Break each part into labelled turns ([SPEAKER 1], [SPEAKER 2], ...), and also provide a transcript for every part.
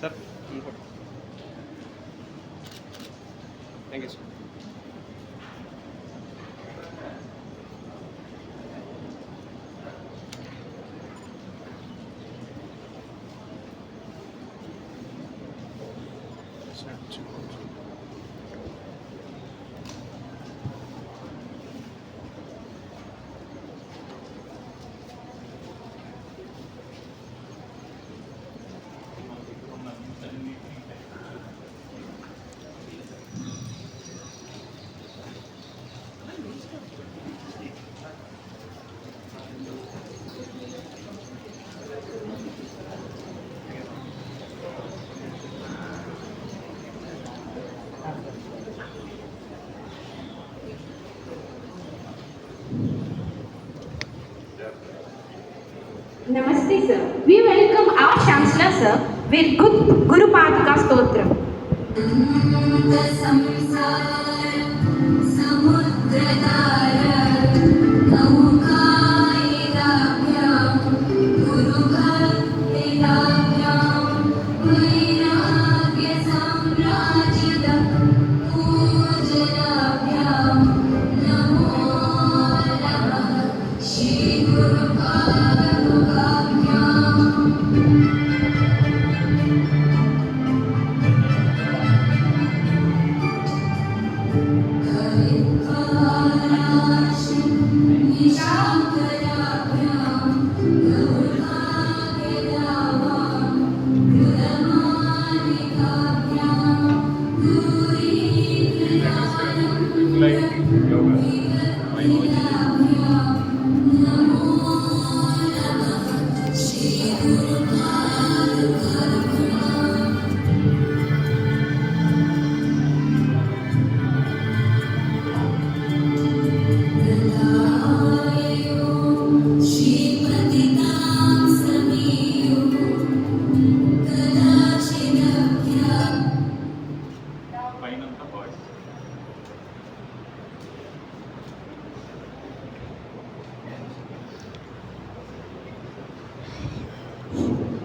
[SPEAKER 1] Sir thank you sir.
[SPEAKER 2] Namaste sir. We welcome our Chancellor sir with Guru Padika Stotram.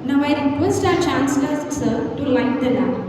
[SPEAKER 2] Now I request our Chancellor sir to light the lamp.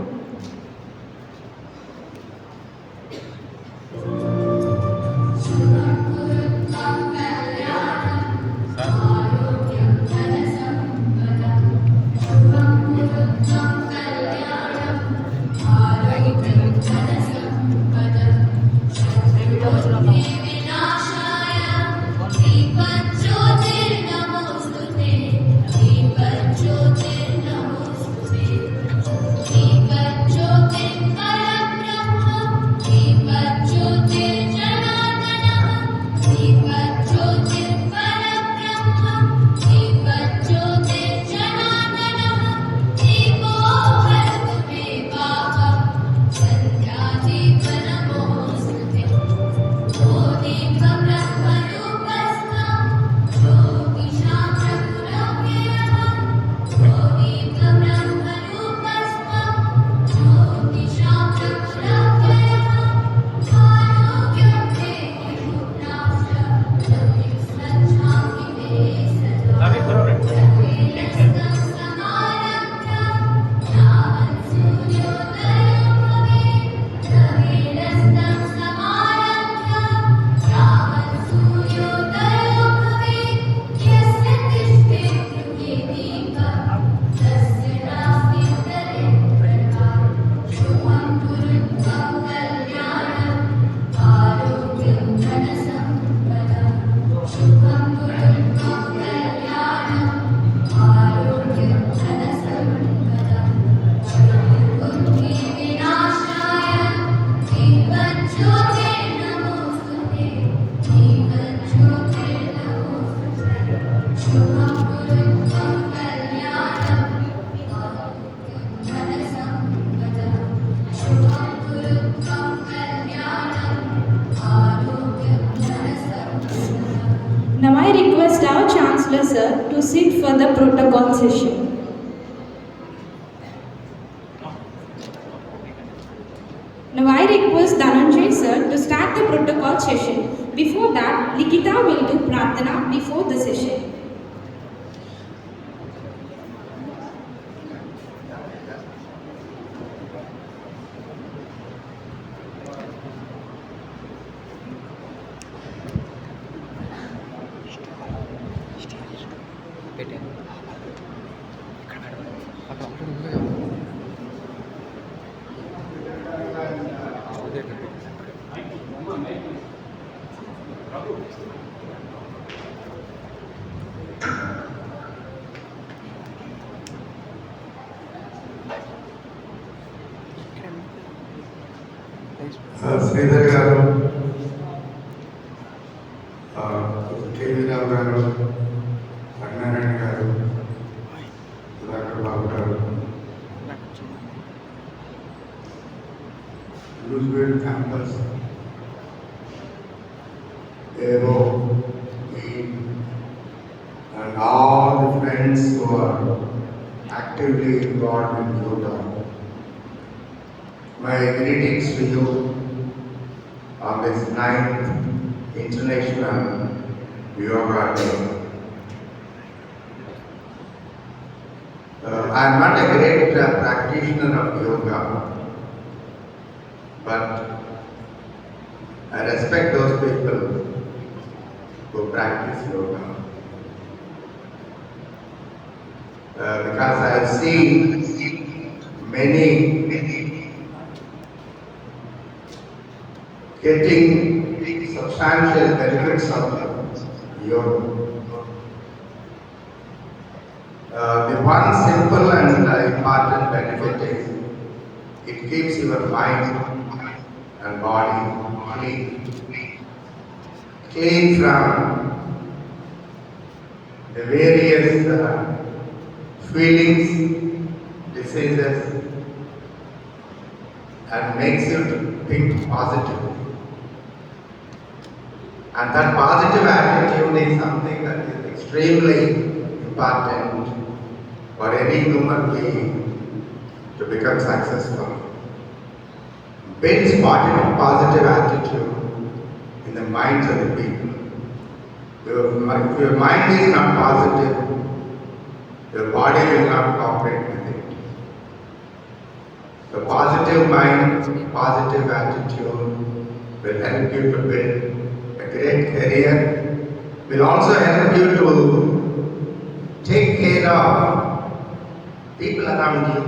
[SPEAKER 2] Now I request our Chancellor sir to sit for the protocol session. Now I request Dhananjay sir to start the protocol session. Before that, Likita will do Prarthana before the session.
[SPEAKER 3] Sridhar గారు, కేవీరావు గారు, సత్యనారాయణ గారు, సుధాకర్ బాబు గారు, లూజ్వేల్ campus ఏవో and all the friends who are actively involved in yoga. My greetings to you on this 9th International Yoga Day. I am not a great practitioner of yoga, but I respect those people who practice yoga. Because I have seen many getting substantial benefits of yoga. The one simple and important benefit is it keeps your mind and body clean from the various feelings, diseases, and makes you to think positive. And that positive attitude is something that is extremely important for any human being to become successful. Builds positive attitude in the minds of the people. If your mind is not positive, your body will not cooperate with it. The positive mind, positive attitude will help you to build a great career, will also help you to take care of people around you.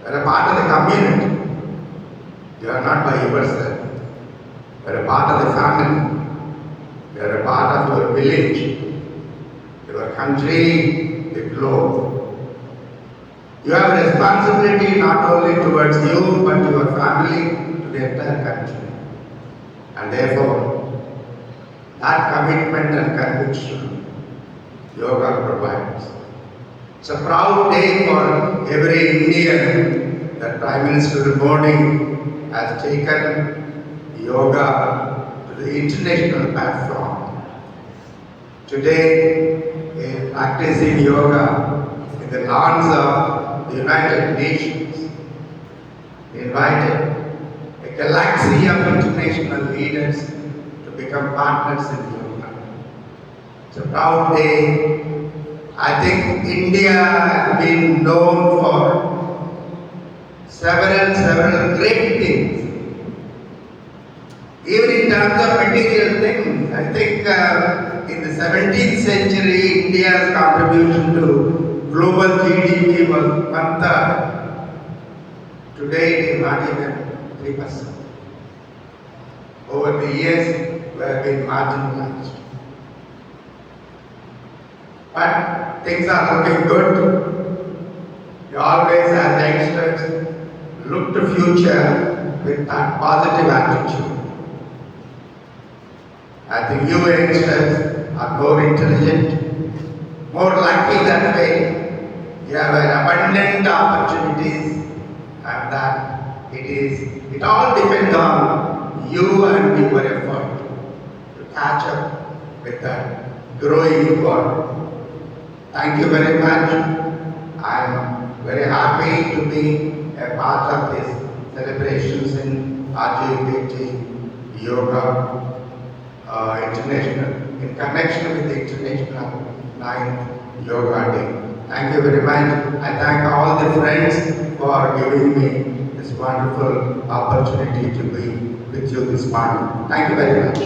[SPEAKER 3] You are a part of the community. You are not by yourself. You are a part of the family. You are a part of your village, your country, the globe. You have a responsibility not only towards you but your family, to the entire country. And therefore, that commitment and conviction yoga provides. It's a proud day for every Indian that Prime Minister Modi has taken yoga to the international platform. Today, practicing yoga in the lawns of the United Nations, invited a galaxy of international leaders to become partners in yoga. It's a proud day. I think India has been known for several great things. Even in terms of material things, I think in the 17th century, India's contribution to global GDP was 1/3. Today it is not even 3%. Over the years, we have been marginalized. But things are looking good. We always, as youngsters, look to future with that positive attitude. I think you youngsters are more intelligent, more lucky that way. You have abundant opportunities, and that it all depends on you and your effort to catch up with that growing world. Thank you very much. I am very happy to be a part of these celebrations in RJPT Yoga International, in connection with the International 9th Yoga Day. Thank you very much. I thank all the friends for giving me this wonderful opportunity to be with you this morning. Thank you very much.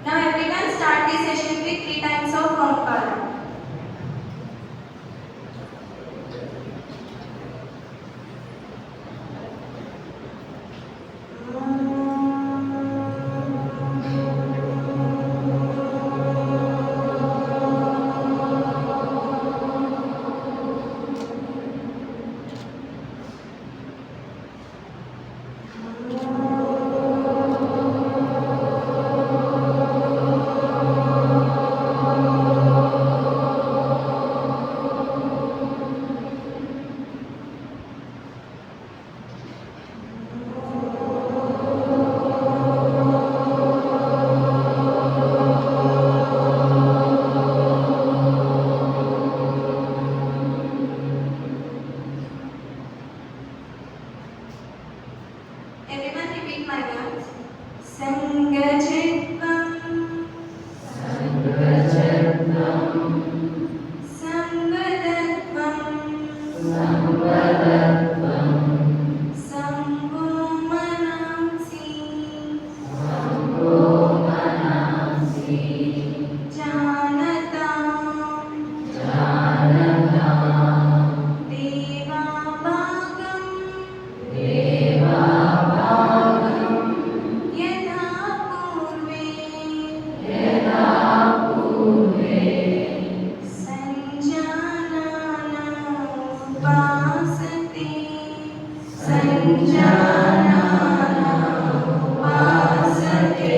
[SPEAKER 2] Now everyone start the session with 3 times of Omkara. Everyone repeat my words. Sangachitvam, Samvadatvam, Sambhomanamsi, Janatam, Devabhagam, Yatha Purve, Sanjanana Upasate, Sanjanana Upasate.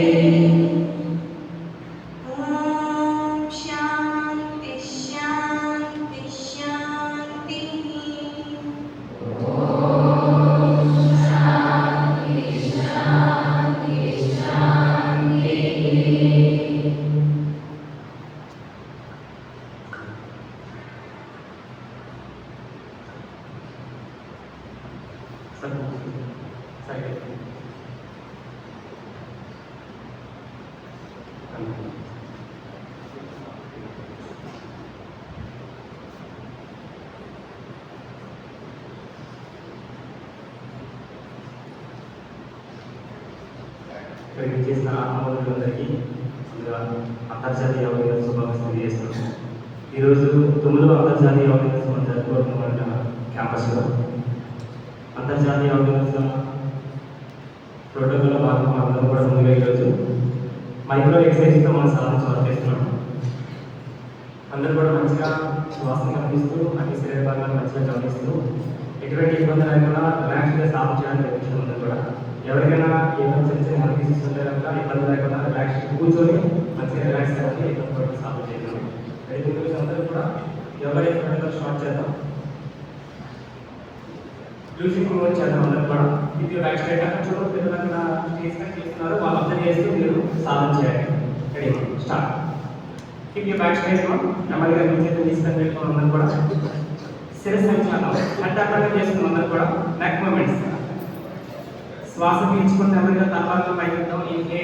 [SPEAKER 2] Om Shanti Shanti Shanti.
[SPEAKER 4] ఇక్కడికి చేసిన ఆత్మహత్యులందరికీ ముందుగా అంతర్జాతీయ యోగా దినోత్సవ శుభాకాంక్షలు తెలియజేస్తున్నాను. ఈరోజు 9వ అంతర్జాతీయ యోగా దినోత్సవం జరుపుకోవడం క్యాంపస్లో అంతర్జాతీయ యోగా దినోత్సవం ప్రోటోకాల్లో భాగంగా అందరం కూడా ముందుగా ఈరోజు మైక్రో ఎక్సర్సైజ్తో మనం సాధన వర్క్ చేస్తున్నాం. అందరూ కూడా మంచిగా శ్వాసను గమనిస్తూ అన్ని శరీర భాగాలను మంచిగా గమనిస్తూ ఎటువంటి ఇబ్బంది లేకుండా రిలాక్స్గా సాధన చేయడానికి ప్రయత్నించడం అందరూ కూడా. ఎవరికైనా ఏమైనా చిన్న చిన్న హెల్త్ ఇష్యూస్ ఉంటే కనుక ఇబ్బంది లేకుండా రిలాక్స్ కూర్చొని మంచిగా రిలాక్స్ అవ్వాలి, ఇబ్బంది పడి సాధన చేయడం. రైతు అందరూ కూడా ఎవరైతే స్టార్ట్ చేద్దాం. లూజింగ్ మూవ్ చేద్దాం అందరూ కూడా. ఇది బ్యాక్ స్ట్రైట్ అక్కడ చూడండి, పిల్లలు అక్కడ స్టేజ్ పైన చేస్తున్నారు, వాళ్ళు అబ్జర్వ్ చేస్తూ మీరు సాధన చేయాలి. Ready start. Keep your back straight నెమ్మదిగా మీ చేతులు తీసుకొని వెళ్ళిపోవడం అందరూ కూడా. శిరస్సు అంచనా హెడ్ అక్కడ చేస్తున్నాం అందరూ కూడా. నెక్ మూమెంట్స్ శ్వాస పీల్చుకుని నెమ్మదిగా తలభాగంలో పైకి వెళ్తాం. ఏ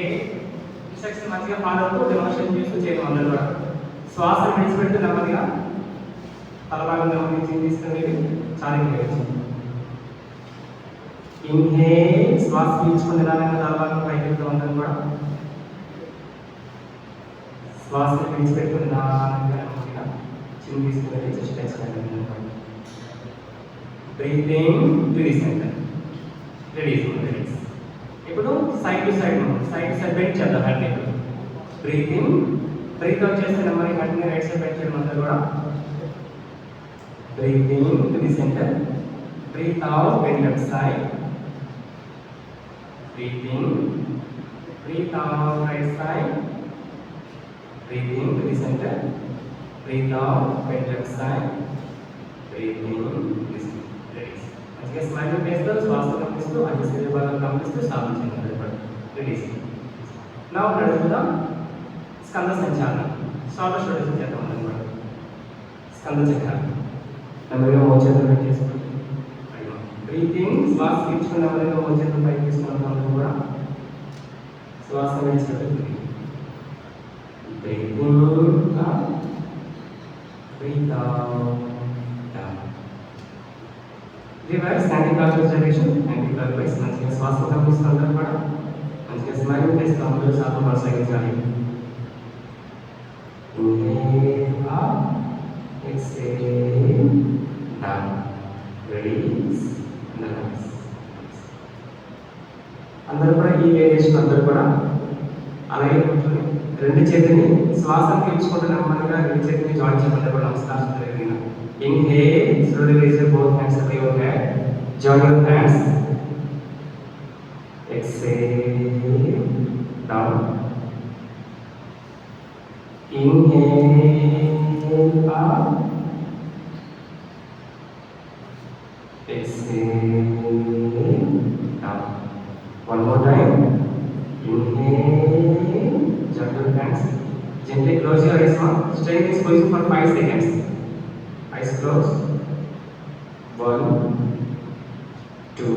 [SPEAKER 4] ఇన్స్ట్రక్షన్ మంచిగా ఫాలో అవుతూ డెమోన్స్ట్రేషన్ చేస్తూ చేయడం అందరూ కూడా. శ్వాస విడిచిపెడుతూ నెమ్మదిగా తలభాగంలో తీసుకుని చాలింగ్ వేయచ్చు. ఇన్హేల్ శ్వాస పీల్చుకుని నిదానంగా తలభాగంలో పైకి వెళ్తాం అందరూ కూడా. శ్వాసను విడిచిపెడుతూ నిదానంగా నెమ్మదిగా చిన్న తీసుకుని chest expand. Breathe in to the centre. Release. ఇప్పుడు సైడ్ టు సైడ్ బెండ్ చేద్దాం hand. Breathe in, breathe out చేస్తే నెమ్మది హ్యాండ్ని రైట్ సైడ్ బెండ్ చేయడం అంతా కూడా. Breathe in to the centre, breathe out bend left side. Breathe in, breathe out right side. Breathe in to the center. Breathe out, bend left side. Breathe in, release. మంచిగా smile చేస్తూ శ్వాస గమనిస్తూ అన్ని శరీర భాగాలు గమనిస్తూ సాధించండి. రిలీజ్. నా నడుపుదాం స్కంద సంచాలనం. షార్ట్ షోల్డర్స్ చేద్దాం అన్నమాట. స్కంద చక్రాలు నెమ్మదిగా మోచేతులు పెట్టేసుకుంటాం. బ్రీతింగ్, శ్వాస పీల్చుకుని నెమ్మదిగా మోచేతులు పైకి తీసుకున్నాం కూడా. శ్వాస విడిచిపెట్టుతుంది. Breathe in, up, breathe out, down. Reverse anti-clockwise direction, anti-clockwise. మంచిగా శ్వాస గమనిస్తుంటారు కూడా. మంచిగా స్మైల్ చేస్తూ అందరూ సాధన కొనసాగించాలి. Inhale up, exhale down, release, relax. అందరూ కూడా ఈ వేరియేషన్ అందరూ కూడా అలాగే కూర్చొని రెండు చేతిని శ్వాసను పీల్చుకుంటూ నెమ్మదిగా రెండు చేతిని జాయిన్ చేయమని కూడా నమస్కారం జరిగిన. Inhale, slowly raise your both hands above your head. Join your hands. Exhale, down. Inhale, up. Exhale, down. One more time. Inhale, join your hands. Gently close your eyes now. Stay in this position for 5 seconds. Eyes closed. 1, 2,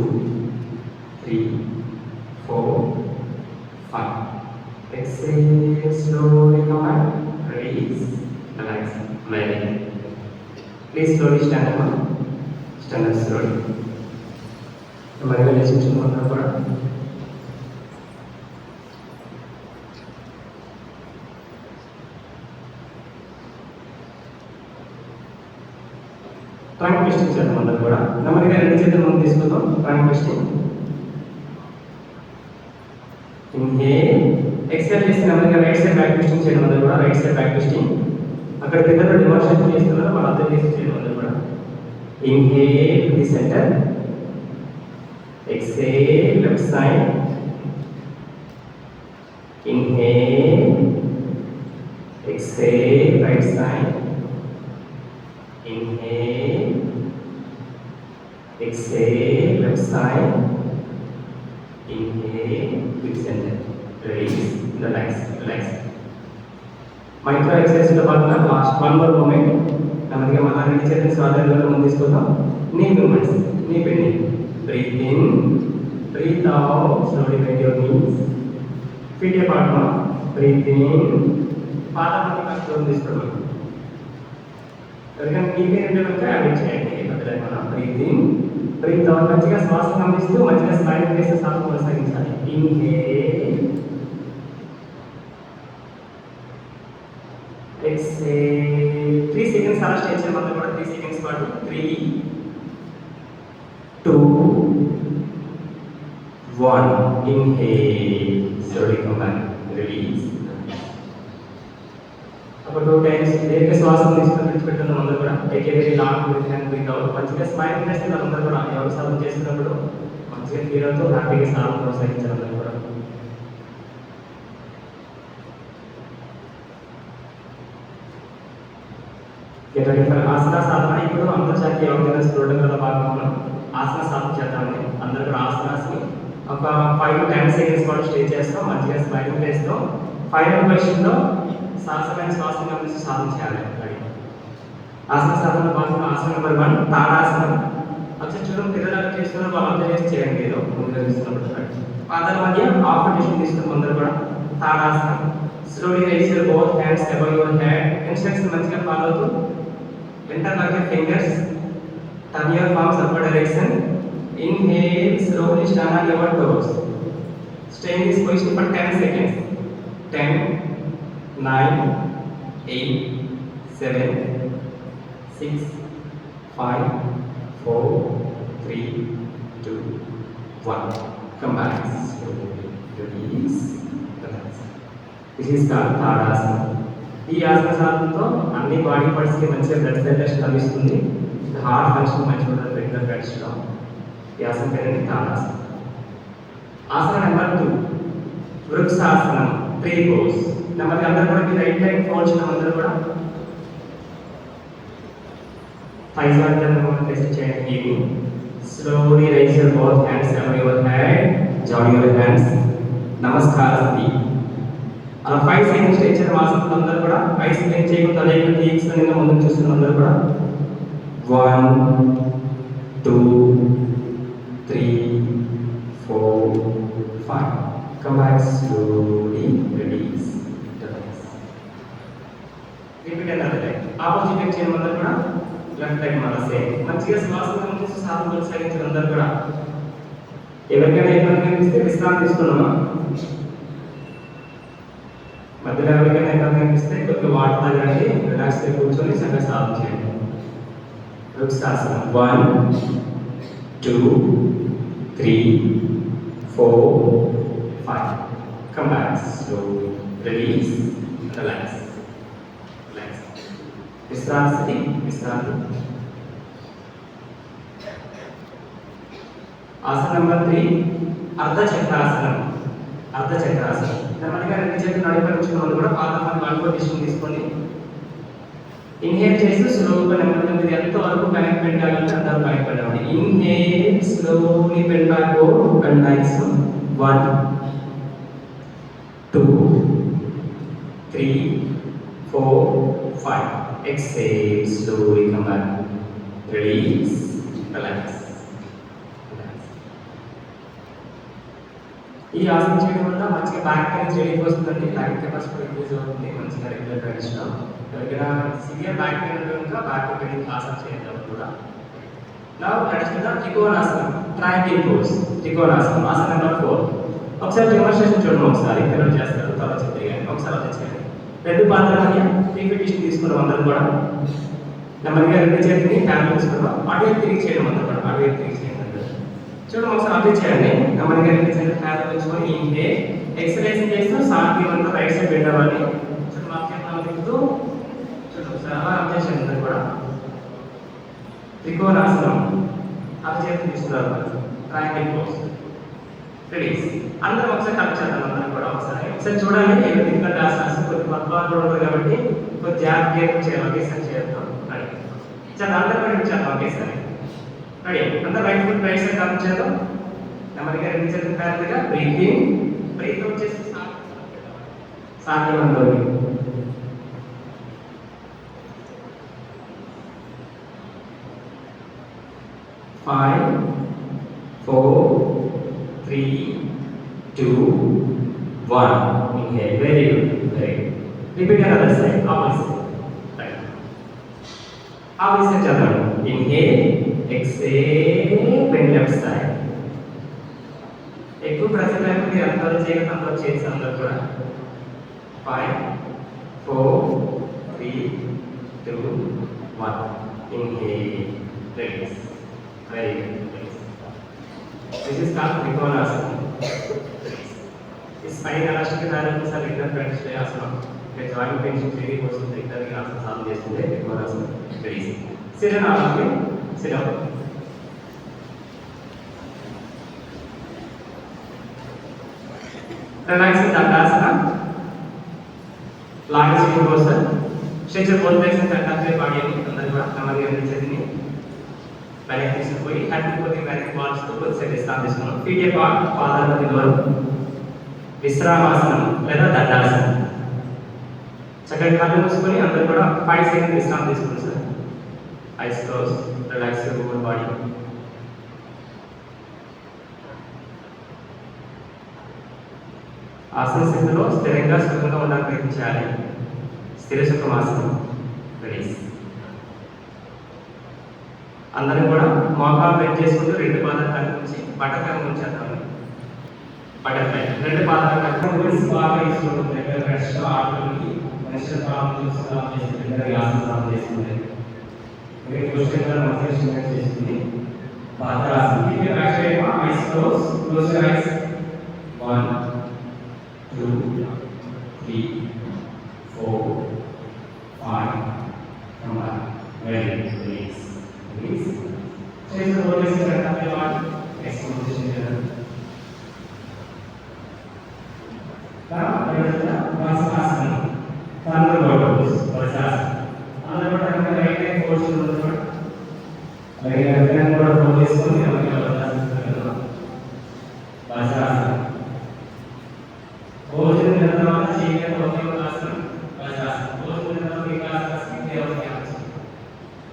[SPEAKER 4] 3, 4, 5. Exhale, slowly come back. Release, relax, very. Please slowly stand up. Stand up slowly. నెమ్మదిగా లేచించుకున్నాం కూడా. Trunk twisting చేద్దాం అందరూ కూడా. నెమ్మదిగా రెండు చేతులు ముందు తీసుకుందాం. Trunk twisting. ఇన్హేల్, ఎక్స్హేల్ చేసి నెమ్మదిగా రైట్ సైడ్ బ్యాక్ ట్విస్టింగ్ చేయడం అందరూ కూడా. Right side back twisting. అక్కడ పిల్లలు డిమాన్స్ట్రేషన్ చేస్తున్నారు, వాళ్ళు అర్థం చేసి చేయడం అందరూ కూడా. Inhale to the centre, exhale left side. Inhale, exhale right side. Inhale, exhale left side. Inhale, deep center. Release, relax, relax. Micro exercise లో భాగంగా last one more moment. నెమ్మదిగా మన రెండు చేతులు స్వాధీనంలో ముందు తీసుకుందాం. Knee movements, knee bending. Breathe in, breathe out. Slowly bend your knees. Feet apart now. Breathe in. పాదాలని కష్టం తీసుకోండి. ఎందుకంటే నీకు రెండు కనుక యాడ్ చేయండి. మనం బ్రీత్ ఇన్, బ్రీత్ అవుట్. మంచిగా శ్వాస గమనిస్తూ మంచిగా స్మైల్ చేస్తే సాధన కొనసాగించాలి. Inhale, exhale. 3 seconds అలా స్టే చేయడం వల్ల కూడా 3 seconds పాటు 3, 2, 1. Inhale, slowly come back, release. ఒక 2 times దీర్ఘ శ్వాసను తీసుకుని విడిచిపెట్టడం అందరూ కూడా. Take a very long breath and breathe out. మంచిగా స్మైల్ చేస్తున్నారు అందరూ కూడా. యోగ సాధన చేస్తున్నప్పుడు మంచిగా ఫీల్ అవుతూ హ్యాపీగా సాధన కొనసాగించారు అందరూ కూడా. ఆసన సాధన ఇప్పుడు అంతర్జాతీయ యోగ దినోత్సవ ప్రోటోకాల్ భాగంలో ఆసన సాధన చేద్దామండి. అందరూ కూడా ఆసనాన్ని ఒక 5 to 10 seconds పాటు స్టే చేస్తాం. మంచిగా స్మైల్ చేస్తాం. ఫైనల్ పొజిషన్లో సాహసమైన శ్వాస గమనించి సాధన చేయాలి. ఆసన సాధన భాగంలో ఆసన నెంబర్ 1 తాడాసనం. అచ్చా చూడండి, పిల్లలు చేస్తున్నారు, వాళ్ళు చేసి చేయండి. ఏదో ముందుగా చూస్తున్నప్పుడు పాదాల మధ్య హాఫ్ పొజిషన్ తీసుకుని అందరూ కూడా తాడాసనం. Slowly raise your both hands above your head. Instructions మంచిగా ఫాలో అవుతూ interlock your fingers, turn your palms upward direction. Inhale, slowly stand on your toes. Stay in this position for 10 seconds. 10, 9, 8, 7, 6, 5, 4, 3, 2, 1. Come back. Slowly release. Relax. This is called Tadasana. ఈ ఆసన సాధనతో అన్ని body పార్ట్స్కి మంచిగా blood circulation లభిస్తుంది. Heart function మంచిగా ఉంటుంది regular ప్రాక్టీస్లో. ఈ ఆసన పేరు తాడాసన. ఆసన number 2 వృక్షాసనం 3 pose. నెమ్మది అందరూ కూడా మీ రైట్ లెగ్ ఫోల్డ్ చేయడం అందరూ కూడా థైస్ అంతా ప్లేస్ చేయండి. Slowly raise your both hands above your head, join your hands. నమస్కార స్థితి. అలా 5 సెకండ్స్ ఇచ్చిన ఆసనం అందరూ కూడా 5 సెకండ్స్ చేయకుండా అదే టీక్స్ నిన్న ముందుకు చూస్తున్న అందరూ కూడా 1 2 3 4 5. Come back slowly, release. Relax. Repeat another leg. Opposite leg చేయడం అందరూ కూడా లెఫ్ట్ లెగ్ మన సేమ్. మంచిగా శ్వాసను చేసి సాధన కొనసాగించడం అందరూ కూడా. ఎవరికైనా ఇబ్బంది అనిపిస్తే విశ్రాంతి తీసుకున్నామా? మధ్యలో ఎవరికైనా ఇబ్బంది అనిపిస్తే కొద్దిగా వాటర్ తాగండి, రిలాక్స్గా కూర్చొని చక్కగా సాధన చేయండి. వృక్షాసనం 1 2 3 4 5. Come back slowly, release, relax. Relax. విశ్రాంతి విశ్రాంతి. ఆసన నెంబర్ 3 అర్ధచక్రాసనం. అర్ధచక్రాసనం నెమ్మదిగా రెండు చేతులు నడిపించుకున్న వాళ్ళు కూడా పాదాలను వన్ పొజిషన్ తీసుకొని ఇన్హేల్ చేస్తూ స్లోగా నెమ్మదిగా మీరు ఎంత వరకు కనెక్ట్ పెట్టాలంటే అంతవరకు కనెక్ట్ పెట్టండి. Inhale slowly bend back bend nice. 1 2 3 4 5. Exhale slowly, come back, release, relax. ఈ ఆసన చేయడం వల్ల మంచిగా బ్యాక్ పెయిన్ రిలీఫ్ వస్తుందండి. బ్యాక్ కెపాసిటీ ఇంక్రీజ్ అవుతుంది మంచిగా రెగ్యులర్ ప్రాక్టీస్లో. ఎవరికైనా సివియర్ బ్యాక్ పెయిన్ ఉంటే కనుక బ్యాక్ పెయిన్ ఆసన చేద్దాం కూడా. నౌ లెట్స్ డు ద త్రికోణాసనం, ట్రయాంగిల్ పోజ్. త్రికోణాసనం ఆసన నెంబర్ 4. ఒకసారి డెమోన్స్ట్రేషన్ చూడండి. ఒకసారి పిల్లలు చేస్తారు తర్వాత చేయండి. ఒకసారి అలా చేయండి. రెండు పాదాలని రిపిటేషన్ తీసుకున్నాం అందరం కూడా. నెమ్మదిగా రెండు చేతిని ఫ్యామిలీ తీసుకున్నాం. అటు తిరిగి చేయడం అందరం కూడా. అటు తిరిగి చేయండి. చూడండి ఒకసారి అప్లై చేయండి. నెమ్మదిగా రెండు చేతులు ఫ్యామిలీ ఉంచుకొని ఇంకే ఎక్సర్సైజ్ చేస్తూ సాధ్యం అంతా రైట్ సైడ్ పెట్టాలని చూడండి. వాక్యాలను తిప్పుతూ చూడండి ఒకసారి అలా అప్లై చేయండి అందరూ కూడా. త్రికోణాసనం అటు చేతులు తీసుకున్నారు. Triangle pose. రిలీజ్. అందరం ఒకసారి కరెక్ట్ చేద్దాం అందరం కూడా. ఒకసారి చూడండి. ఎందుకంటే ఆసనాలు కొద్ది పద్మాలు కూడా ఉంటుంది కాబట్టి కొద్ది జాగ్రత్తగా చేయాలి. ఒకేసారి చేద్దాం. రెడీ చాలా అందరూ కూడా చేద్దాం ఒకేసారి. రెడీ అందరూ right foot right side correct చేద్దాం. నెమ్మదిగా రెండు చేతులు ప్యారల్గా బ్రీత్ ఇన్, బ్రీత్ అవుట్ చేసి సాధ్యం ఉంటుంది. Five, 4 3 2 1. Inhale. Very good. Very good. Repeat another side. Opposite. Right. Opposite chadam. Inhale. Exhale. Bend left side. ఎక్కువ ప్రజెంట్ టైం మీరు అంతలో చేయడం అంతలో చేసి అందరూ కూడా. 5 4 3 2 1. Inhale. Release. Very good. This is called Trikonasana. इस spine elastic balance are regular practice ले आसना. ये joint pain से फ्री हो सकते हैं. इधर की आसन साथ दे सकते हैं. Trikonasana. Very easy. Sit down आपके. Sit down. Relax in Dandasana. Large sitting posture. Stretch your both legs and front of your body. अंदर बड़ा हमारी अंदर चलनी. बैक తీసుకుపోయి హ్యాండ్ కొద్ది బ్యాక్ వాల్స్ తో కొద్ది సైడ్ స్టాప్ చేసుకున్నాం. ఫీట్ అపార్ట్, పాదాల మధ్య దూరం. విశ్రామాసనం లేదా దండాసనం. చక్కగా కళ్ళు మూసుకొని అందరూ కూడా 5 సెకండ్ విశ్రాంతి తీసుకోండి sir. Eyes close, relax your whole body. Asana స్థితిలో స్థిరంగా సుఖంగా ఉండడానికి ప్రయత్నించాలి. స్థిర సుఖమాసనం. రిలీజ్. అందరం కూడా మోకాలు బెండ్ చేసుకుంటూ రెండు పాదాలు కలిపి బటర్ఫ్లై ఉంచేద్దాం. బటర్ఫ్లై రెండు పాదాలు కలిపి బాగా ఇస్తుంది. దగ్గర రెస్ట్ ఆటలకి నెక్స్ట్ ప్రాబ్లం సాల్వ్ చేసి దగ్గర ఆసన సాల్వ్ చేసుకుంటే మీరు క్వశ్చన్ మధ్య స్టార్ట్ చేసుకుని Bhadrasana. Keep your back straight, eyes closed. Close your eyes. 1, 2, 3, 4, 5. Come on. Very good. Release. Release. Change the body to the top of your heart. Next position here. Now, there is the Vasasana. Thunderbolt. Vasasana. Another one, right hand portion of the foot. Right hand portion of this one. Vasasana. Portion in the other cheek and body of Vasasana. Vasasana. Portion in the other weak Vasasana. They are the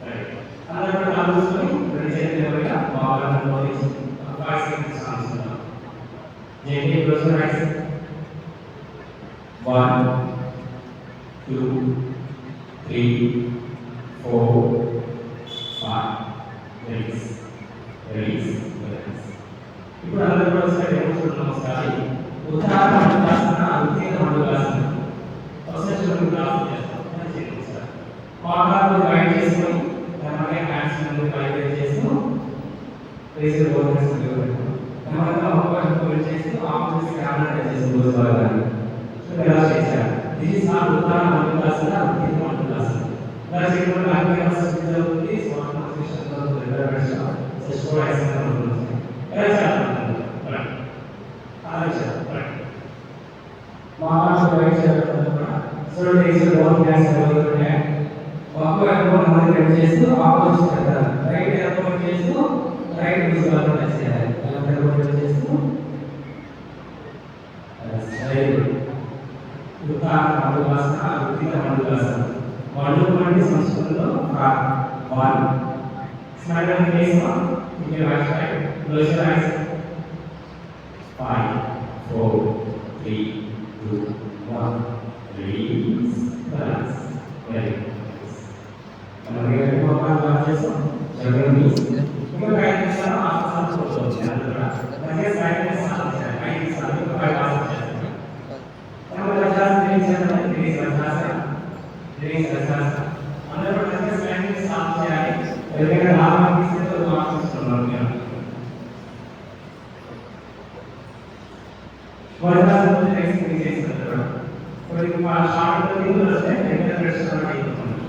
[SPEAKER 4] right. Another one, arms going. Retain the area. Power and body. 5 seconds. Gently close your eyes. 1, 2, 3, 4, 5. Release. Release. Release. ఇప్పుడు అందరూ కూడా ఒకసారి ఏమవుతున్నాం ఒకసారి ఉదాహరణ మండలాసన ఉత్తీర్ణ మండలాసన ఒకసారి చూడండి class చేస్తాం చేయండి సార్ పాఠాలు గైడ్ చేసుకొని అలాగే హ్యాండ్స్ ముందు గైడ్ చేస్తూ రేజర్ బోర్డర్స్ నెమ్మదిగా ఒక చేస్తూ ఆపోజిట్ క్యామెరా చేస్తూ రోజువారీ ఇలా చేశారు దిస్ ఇస్ నాట్ ఉదాహరణ మండలాసన ఉత్తీర్ణ మండలాసన ఇలా చేయడం వల్ల అన్ని అవసరం జరుగుతుంది స్వామి పొజిషన్లో రివర్స్ సెస్టో యాక్షన్ ఉంటుంది ఎలా చేయాలి Mama provides so there is a one gas over there. Walk elbow number చేస్తూ ఆపోజిట్ చేద్దాం రైట్ ఎల్బో చేస్తూ రైట్ విజువల్ చేయాలి లెఫ్ట్ ఎల్బో చేస్తూ సైడ్ ఉత్తాన మండలాసన ఉత్తీర్ణ మండలాసన మండలం సంస్కృతంలో 1 smile on face in your right side close your eyes 5 4 3 2 1 release relax very nice అలాగే ఇంకొక చేస్తాం జగన్ ఇంకొక 5 నిమిషాలు ఆసనాలు చేస్తాం అలాగే సైడ్ చేస్తాం 5 నిమిషాలు ఇంకొక 5 ఆసనాలు చేస్తాం మనం అజాస్ చేస్తాం రిలీజ్ అజాస్ అందరూ కలిసి సైడ్ చేస్తాం చేయాలి ఎందుకంటే లాభం తీసుకుంటే ఆశిస్తున్నాను నేను వరదాలు నెక్స్ట్ థింగ్ చేస్తాను మరి మా షార్ట్ థింగ్ వస్తే ఎంత ప్రెషర్ అయిపోతుంది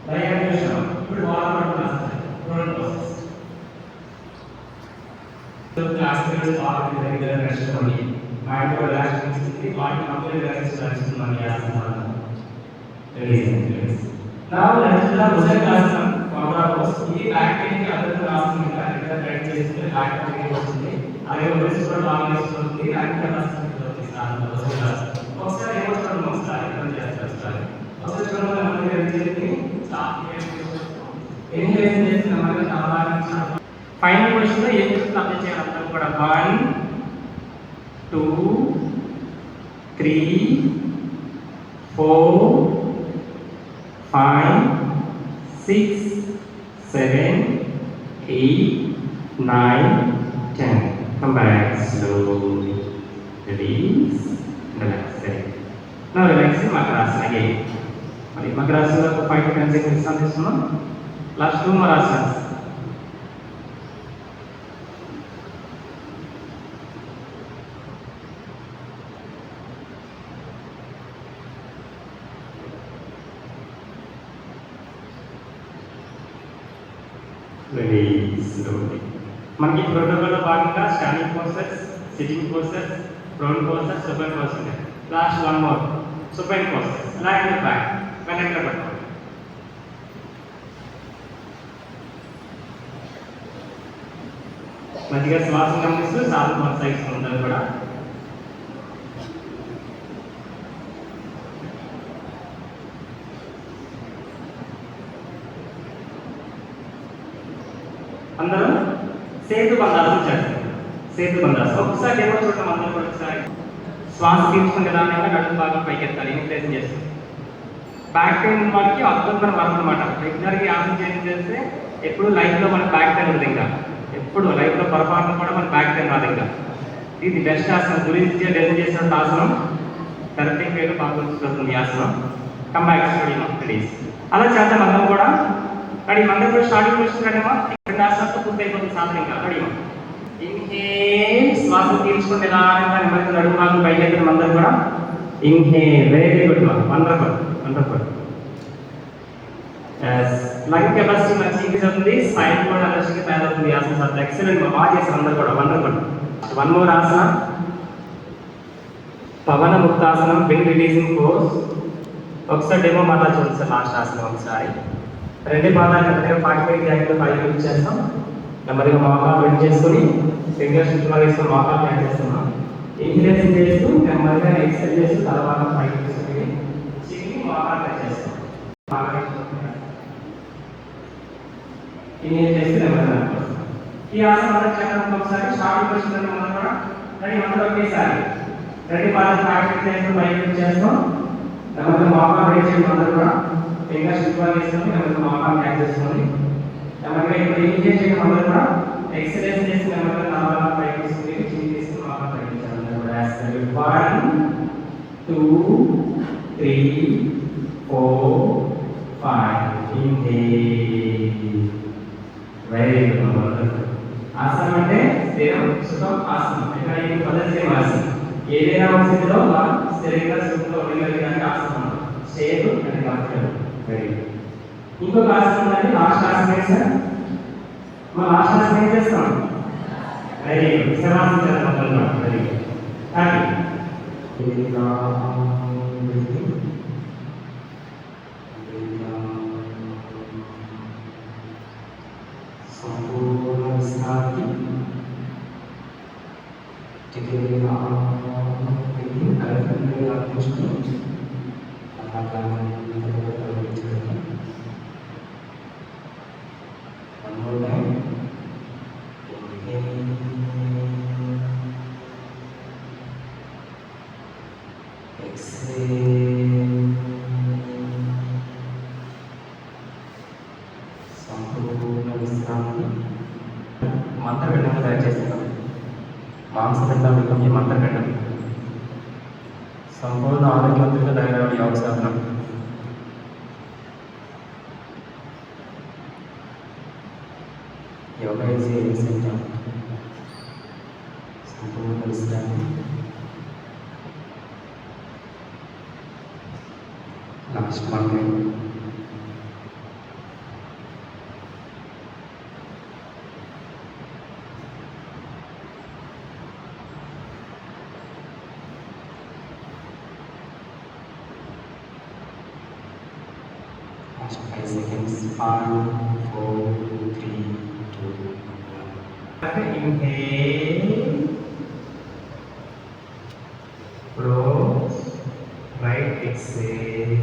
[SPEAKER 4] డయాగ్నోసిస్ ఇప్పుడు water process classical or regular restaurant mind को रिलैक्स करती बॉडी कंप्लीट रिलैक्स करती है asana release now let's the Bhujangasana cobra pose ఈ బ్యాక్ పెయిన్ కి అదర్ ఆసనం ఇంకా రెగ్యులర్ ట్రై చేస్తే బ్యాక్ పెయిన్ వస్తుంది అలాగే ఒబెస్ కూడా బాగా వస్తుంది యాక్టివ్ ఆసనం వస్తుంది భుజంగాసన ఒకసారి ఏమవుతుంది ఒకసారి ట్రై చేస్తారు ఒకసారి చూడండి మనం ఏం స్టాప్ ఏం చేస్తే మనకి చాలా ఫైనల్ క్వశ్చన్ లో ఏం చేస్తే అప్లై చేయాలి అందరూ కూడా 1 2 3 4 5 6 7 8 9 10 come back slowly release relax now relax makrasana again మరి makrasana को 5 to 10 seconds తీసుకున్నాం last 2 more asanas release slowly మనకి ప్రోటోకాల్ లో భాగంగా standing postures sitting postures prawn postures supine posture last one more supine postures line back వెనక్కి పట్టుకోండి మంచిగా శ్వాస గమనిస్తూ సాధన కొనసాగిస్తూ ఉంటారు కూడా అందరూ సేతు బంధాలు చేస్తారు సేతు బంధాలు ఒకసారి ఏమో చూడటం అందరూ కూడా ఒకసారి శ్వాస తీసుకునే విధానంగా నడుము భాగం పైకెత్తాలి ఇన్ఫ్లేషన్ చేస్తాం బ్యాక్ పెయిన్ వాడికి అద్భుతమైన వరం అనమాట రెగ్యులర్గా ఆసనం చేస్తే ఎప్పుడు లైఫ్లో మనకు బ్యాక్ పెయిన్ ఉంది ఇంకా ఎప్పుడు లైఫ్లో పొరపాటున కూడా మన బ్యాక్ పెయిన్ రాదు ఇంకా ఇది బెస్ట్ ఆసనం గురించి డెసిషన్ చేసిన ఆసనం థెరపీ పేరు బాగా గుర్తుకొస్తుంది ఈ ఆసనం కమ్ బ్యాక్ స్టడీ ప్లీజ్. అలా చేద్దాం అందరం కూడా. రెడీ అందరం కూడా స్టార్టింగ్ పొజిషన్ రెడీమా. రెండు ఆసనాలతో పూర్తి అయిపోతుంది సాధన. ఇంకా రెడీమా. ఇన్హేల్ శ్వాస పీల్చుకుంటే నిదానంగా నెమ్మదిగా నడుము భాగం పైకి ఎత్తడం అందరం కూడా. Inhale very good wonderful wonderful. Lung capacity మంచి ఇంక్రీజ్ అవుతుంది. సైన్ కూడా ఎనర్జీకి తయారవుతుంది. ఆసన సార్ ఎక్సలెంట్ బాగా చేశారు అందరూ కూడా వండర్ఫుల్. వన్ మోర్ ఆసన పవన ముక్తాసనం వింగ్ రిలీజింగ్ ఫోర్స్. ఒకసారి డెమో మాట చూడండి సార్. లాస్ట్ ఆసనం ఒకసారి రెండు పాదాలు నెమ్మదిగా 45 యాంగిల్లో పైకి లిఫ్ట్ చేస్తాం. నెమ్మదిగా మోకాలు బెండ్ చేసుకుని ఫింగర్స్ చుట్టూ వేసుకొని మోకాలు బ్యాక్ చేస్తున్నాం. ఇన్హేల్ చేస్తూ నెమ్మదిగా ఎక్స్హేల్ చేస్తూ తల భాగం పైకి తీసుకుని చిన్ని మోకాలు బ్యాక్ చేస్తాం. ఇన్హేల్ చేస్తూ నెమ్మదిగా ఈ ఆసనం మనం చేద్దాం ఒకసారి. స్టార్టింగ్ పొజిషన్ మనం కూడా రెడీ అందరూ ఒకేసారి రెండు పాదాలు 45 యాంగిల్లో పైకి లిఫ్ట్ చేస్తాం. నెమ్మదిగా మోకాలు బెండ్ చేయడం అందరూ కూడా ఫింగర్స్ చుట్టూ వేసుకొని నెమ్మదిగా మోకాలు బ్యాక్ చేసుకొని నెమ్మదిగా ఇప్పుడు ఇన్హేల్ చేయడం అందరూ కూడా ఎక్సర్సైజ్ చేసి నెమ్మదిగా నాలుగు పైకి తీసుకుని చిన్ని తీసుకుని మోకాలు తగ్గించాలి. 1 2 3 4 5 ఇన్హేల్ వెరీ గుడ్. ఆసనం అంటే స్థిరం సుఖం ఆసనం. ఇక్కడ ఇది పదసేమ ఆసనం. ఏదైనా ఒక స్థితిలో స్థిరంగా సుఖంగా ఉండగలిగిన ఆసనం safe and comfortable. Very good. ఇంకొక ఆసనం అంటే లాస్ట్ ఆసనం సార్. మనం లాస్ట్ ఆసనం ఏం చేస్తాం? Very good. శవాసనం చేద్దాం. Very good. హ్యాపీ సంపూర్ణ విశ్రాంతి. సంపూర్ణ విశ్రాంతి. మంత్రగండంగా తయారు చేస్తున్నాం. మాంసగండం ఈ మంత్రగండం సంపూర్ణ ఆరోగ్యవంతంగా తయారయ్యే యోగ సాధనం. యోగా ఈజ్ ఏ రీసెంట్ సంపూర్ణ విశ్రాంతి. లాస్ట్ మంత్రం last 5 seconds. 5 4 3 2 1. Inhale, close, right exhale,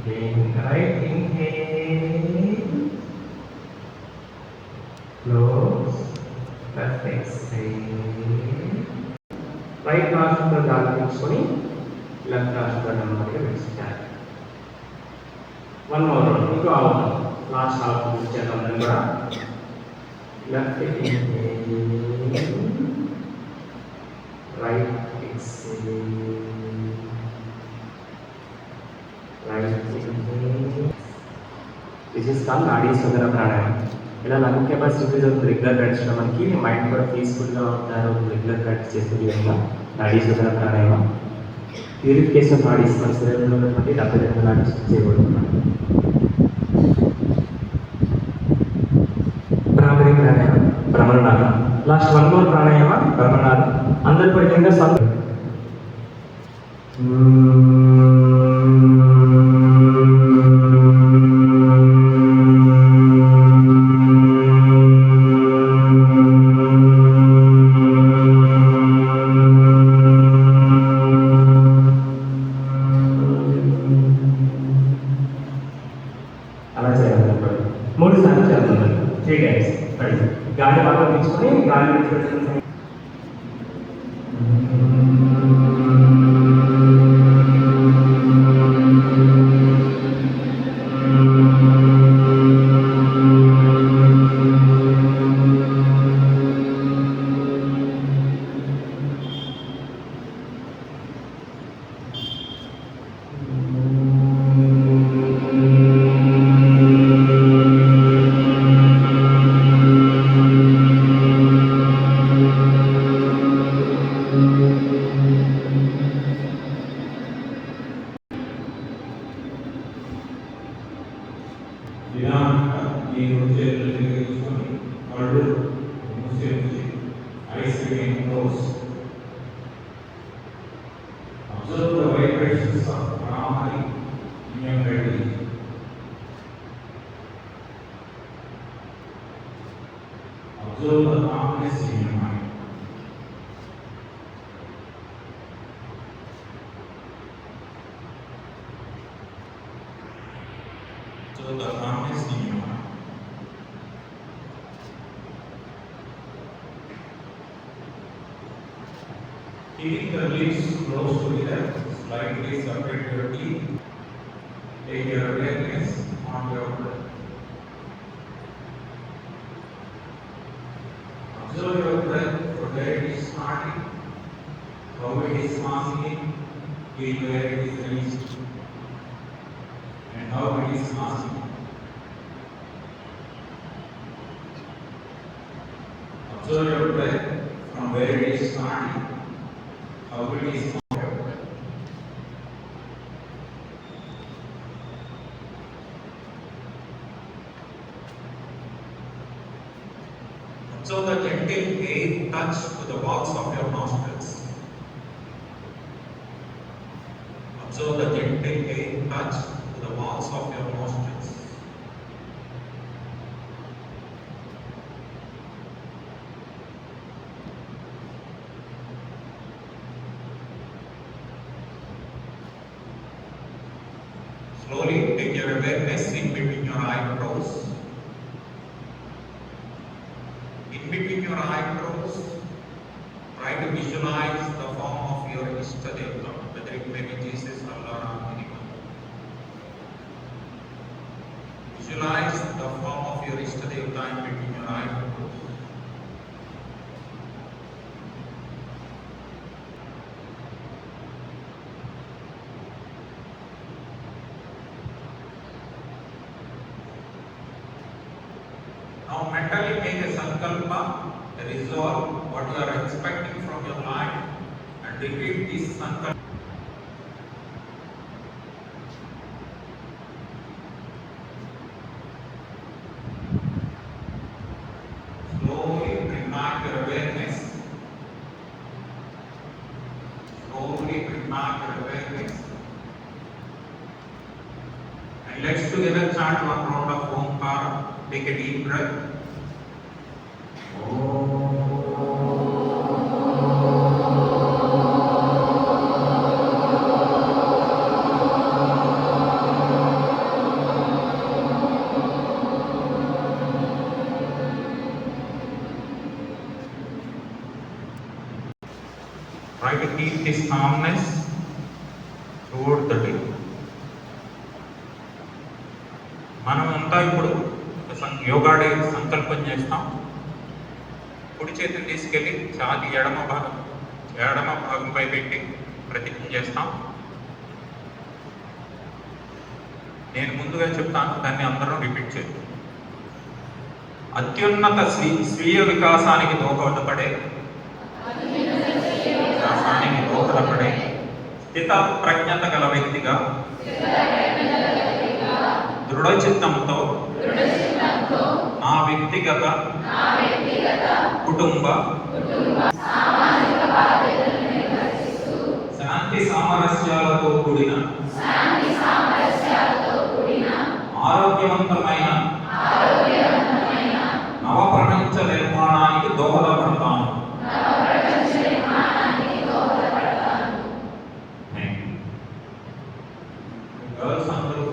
[SPEAKER 4] then right inhale, close, left exhale, right nostril గాలి తీసుకొని left nostril నెమ్మదిగా విడిచిపెట్టాలి. వన్ మోర్ ఇంకో హాఫ్ లాస్ట్ హాఫ్ చేద్దాం. దాన్ని కూడా left inhale, right exhale, right inhale. This is called నాడీ సుందర ప్రాణాయామం. ఇలా లంగ్ కెపాసిటీ ఇంక్రీజ్ అవుతుంది రెగ్యులర్ ప్రాక్టీస్. మనకి మైండ్ కూడా పీస్ఫుల్గా ఉంటారు రెగ్యులర్ ప్రాక్టీస్ చేసే విధంగా నాడీ సుందర ప్రాణాయామం. ప్యూరిఫికేషన్ ఆఫ్ బాడీస్ మన శరీరంలో ఉన్నటువంటి 72 నాడీస్ చేయబడుతున్నాయి. భ్రామరి ప్రాణాయామం భ్రమణనాదం. లాస్ట్ వన్ మోర్ ప్రాణాయామ భ్రమణనాదం. అందరి పడికంగా సొంత అలా చేయాలి. 3 సార్లు చేస్తున్నాను. 3 times. గాలి బాగా తీసుకొని గాలి విడిచిపెట్టుకుని
[SPEAKER 5] నిదానంగా ఈ చేతులు తీసుకొని కళ్ళు మూసి ఐస్ క్రీమ్ close. Observe the vibrations of Brahmani in your body. Observe the calmness in your mind. Observe the calmness in your mind. Keeping the lips close together, slightly separate your teeth. Take your awareness on your breath. Observe your breath from where it is starting, how it is passing in, till where it is reached, and how it is passing. Observe your breath from where it is starting, how it is passing. Observe the gentle air touch to the walls of your nostrils. Observe the gentle air touch to the walls of your nostrils. Slowly take your awareness in between your eyebrows. In between your eyebrows, try to visualize the form of your Ishtadevta, whether it may be Jesus, Allah, or anyone. Visualize the form of your Ishtadevta in between your eyebrows. Now mentally make a sankalpa, a resolve, what you are expecting from your life, and repeat this sankalpa. Slowly bring back your awareness. Slowly bring back your awareness. And let's together chant one round of Omkara. Take a deep breath. Try to keep this calmness throughout the day. మనమంతా ఇప్పుడు yoga day సంకల్పం చేస్తాం. కుడి చేతిని తీసుకెళ్ళి ఛాతీ ఎడమ భాగంపై పెట్టి ప్రతిజ్ఞ చేస్తాం. నేను ముందుగా చెప్తాను, దాన్ని అందరూ రిపీట్ చేద్దాం. అత్యున్నత స్వీయ వికాసానికి దోహదపడే స్థిత ప్రజ్ఞత గల వ్యక్తిగా దృఢ చిత్తంతో నా వ్యక్తిగత కుటుంబ శాంతి సామరస్యాలతో కూడిన ఆరోగ్యవంతమైన నవప్రపంచ నిర్మాణానికి దోహదపడతాను. గర్ల్స్ అందరూ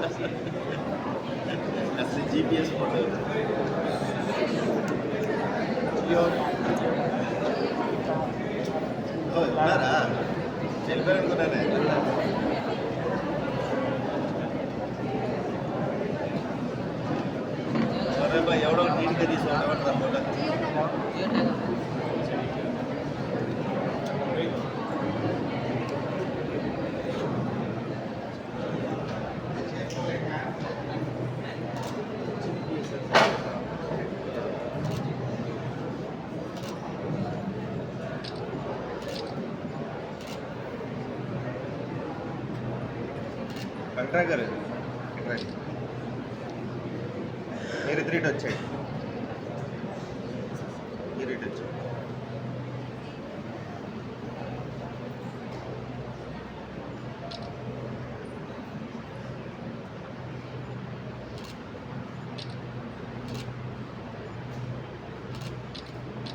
[SPEAKER 6] అసలు GPS ఫోటో ఉన్నారా వెళ్ళిపోయారు అనుకున్నానే సరే బా ఎవడో నీట్గా తీసుకోండి ఫోటో కంట్రాక్టర్ గారు మీరు ఇద్దరు ఇటు వచ్చాయి మీరు ఇటు వచ్చాయి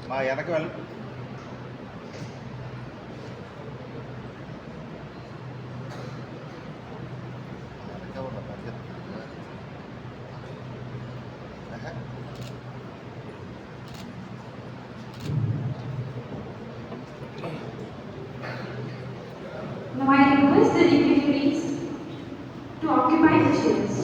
[SPEAKER 6] మా వెనక వెళ్ళ
[SPEAKER 2] Now I request the dignitaries to occupy the chairs.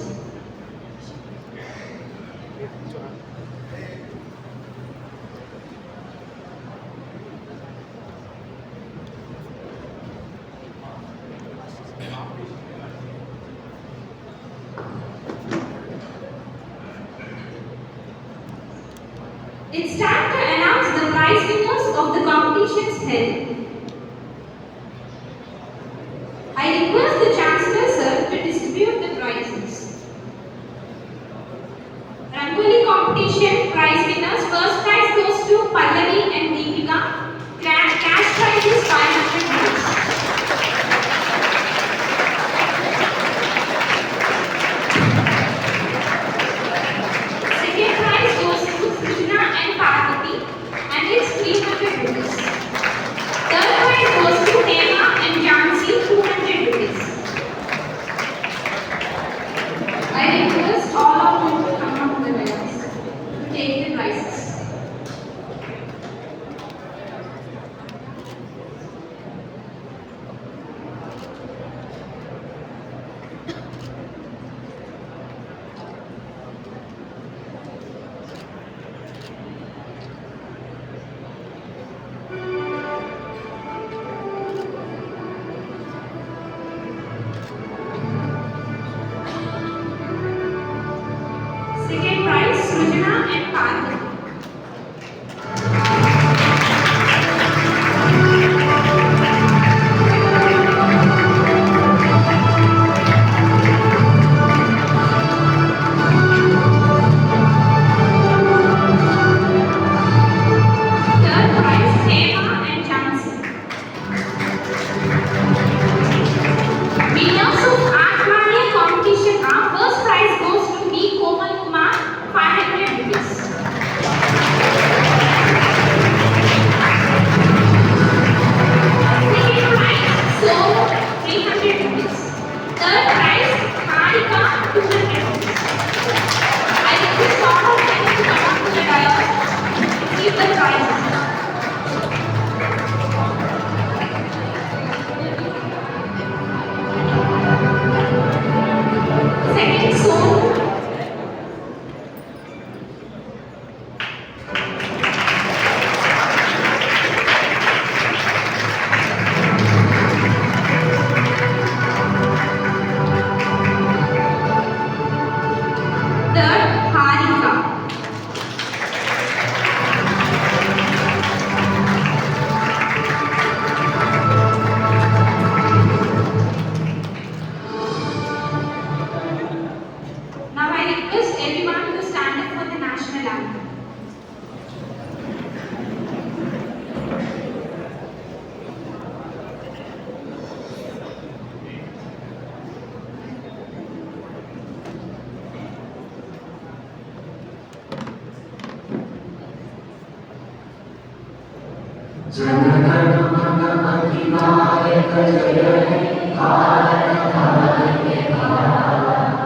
[SPEAKER 2] It's time to announce the prize winners of the competitions held. I request the Chancellor Sir to distribute the prizes. Rangoli competition prize winners. First prize goes to Pallavi and Deepika. Cash prize is 500 rupees. Second prize goes to Krishna and Parvati and it's 300 rupees. Third prize goes to Hema and Jansi, 200 rupees. I request all of you to come up to the dais to take the prizes. Second prize, Srujana and Parvati. Third prize, Hema and Jansi. Winners of Atmania competition are: first prize goes to B. Komal Kumar, 500 rupees. Second prize, Sonu, 300 rupees. Third prize, Harika, 200 rupees. I request all of them to come up to the dais to receive the prizes. Second, Sonu. Third, Harika. Now I request everyone to stand up for the national anthem.
[SPEAKER 7] Jana Gana Mana अधिनायक जय हे भारत भाग्य विधाता